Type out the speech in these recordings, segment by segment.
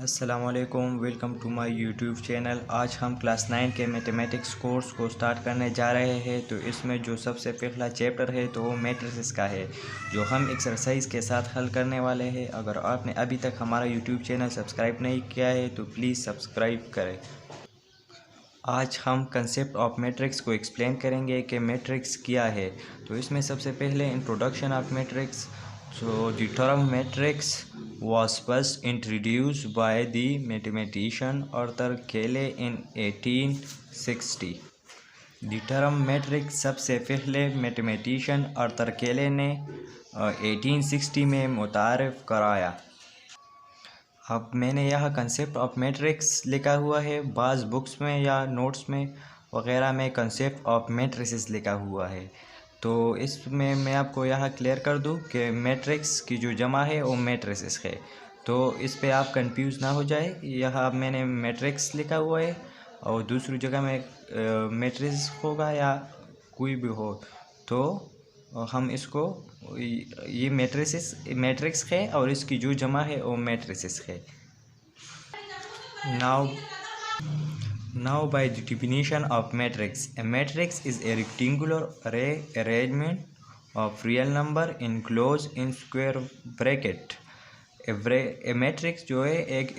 अस्सलामुअलैकुम, welcome to my YouTube channel. आज हम क्लास 9 के मैथमेटिक्स कोर्स को स्टार्ट करने जा रहे हैं। तो इसमें जो सबसे पहला चैप्टर है तो वो मैट्रिसेस का है, जो हम एक्सरसाइज के साथ हल करने वाले हैं। अगर आपने अभी तक हमारा यूट्यूब चैनल सब्सक्राइब नहीं किया है तो प्लीज़ सब्सक्राइब करें। आज हम कंसेप्ट ऑफ मैट्रिक्स को एक्सप्लेन करेंगे कि मैट्रिक्स क्या है। तो इसमें सबसे पहले introduction of matrix. So the term matrix was first introduced by the mathematician Arthur Cayley in 1860. The term matrix सबसे पहले मैथमेटिशियन आर्थर केले ने 1860 में मुतारिफ कराया। अब मैंने यह कंसेप्ट ऑफ मैट्रिक्स लिखा हुआ है, बाज़ बुक्स में या नोट्स में वगैरह में कंसेप्ट ऑफ मैट्रिसेस लिखा हुआ है। तो इसमें मैं आपको यह क्लियर कर दूं कि मैट्रिक्स की जो जमा है वो मैट्रिसेस है। तो इस पे आप कंफ्यूज ना हो जाए। यह मैंने मैट्रिक्स लिखा हुआ है और दूसरी जगह में मैट्रिक्स होगा या कोई भी हो, तो हम इसको ये मैट्रिक्स है और इसकी जो जमा है वो मैट्रिसेस है। Now by the definition of matrix, a matrix is a rectangular arrangement of real number enclosed in square bracket. A matrix जो है एक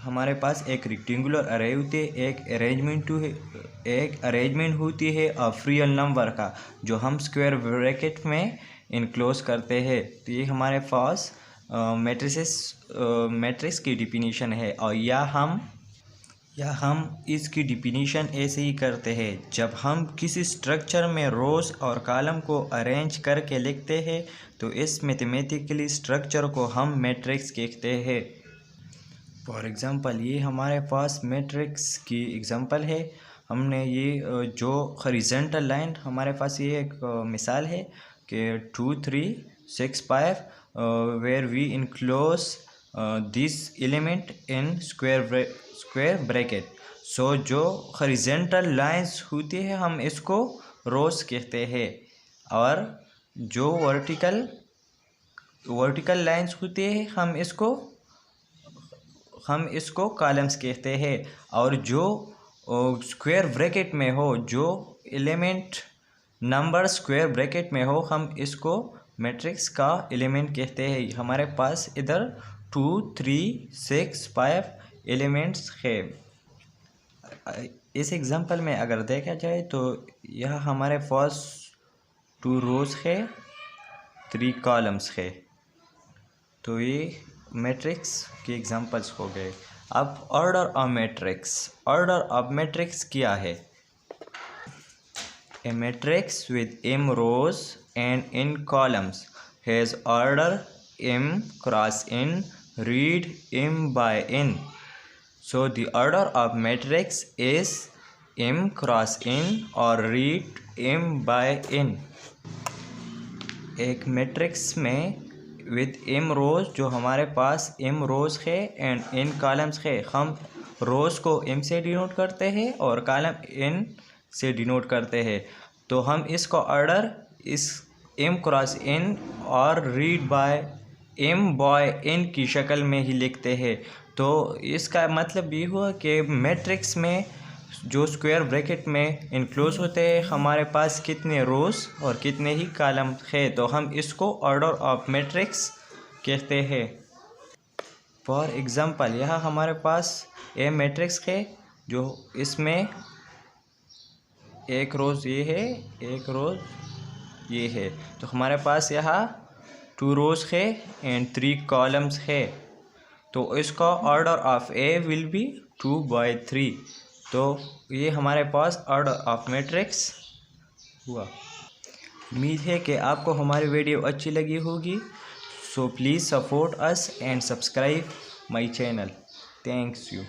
हमारे पास एक रेक्टेंगुलर अरे होती है, एक अरेंजमेंट होती है ऑफ रियल नंबर का, जो हम स्क्वायर ब्रैकेट में इनक्लोज करते हैं। तो ये हमारे पास मैट्रिक्स की डिफिनीशन है। और या हम इसकी डिफिनीशन ऐसे ही करते हैं, जब हम किसी स्ट्रक्चर में रोज़ और कॉलम को अरेंज करके लिखते हैं तो इस मैथमेटिकली स्ट्रक्चर को हम मैट्रिक्स कहते हैं। फॉर एग्ज़ाम्पल ये हमारे पास मैट्रिक्स की एग्ज़ाम्पल है। हमने ये जो हॉरिजॉन्टल लाइन हमारे पास, ये एक मिसाल है कि 2 3 6 5 where we enclose this element in square bracket. So जो हॉरिजॉन्टल लाइंस होती है हम इसको रोज कहते हैं, और जो वर्टिकल लाइंस होती है हम इसको कॉलम्स कहते हैं। और जो स्क्वायर ब्रैकेट में हो, जो एलिमेंट नंबर स्क्वायर ब्रैकेट में हो, हम इसको मैट्रिक्स का एलिमेंट कहते हैं। हमारे पास इधर 2 3 6 5 एलिमेंट्स है। इस एग्जांपल में अगर देखा जाए तो यह हमारे पास 2 रोज है, 3 कॉलम्स है। तो ये मैट्रिक्स के एग्जांपल्स हो गए। अब ऑर्डर ऑफ मैट्रिक्स क्या है? A matrix with m rows and n columns has order m cross n, read m by n. So the order of matrix is m cross n or read m by n. एक matrix में with m रोज़, जो हमारे पास m रोज़ है and n columns है, हम रोज़ को m से denote करते हैं और कॉलम n से डिनोट करते हैं। तो हम इसका ऑर्डर इस m क्रॉस n और read by m by n की शक्ल में ही लिखते हैं। तो इसका मतलब ये हुआ कि मैट्रिक्स में जो स्क्वायर ब्रैकेट में इनक्लोज होते हैं हमारे पास कितने रोज़ और कितने ही कॉलम है, तो हम इसको ऑर्डर ऑफ मैट्रिक्स कहते हैं। फॉर एग्ज़ाम्पल यहाँ हमारे पास ए मैट्रिक्स है, जो इसमें एक रोज़ ये है, एक रोज़ ये है। तो हमारे पास यहाँ 2 रोज़ है एंड 3 कॉलम्स है। तो इसका order of A will be 2/3। तो ये हमारे पास ऑर्डर ऑफ मैट्रिक्स हुआ। उम्मीद है कि आपको हमारी वीडियो अच्छी लगी होगी। So please support us and subscribe my channel. Thanks you.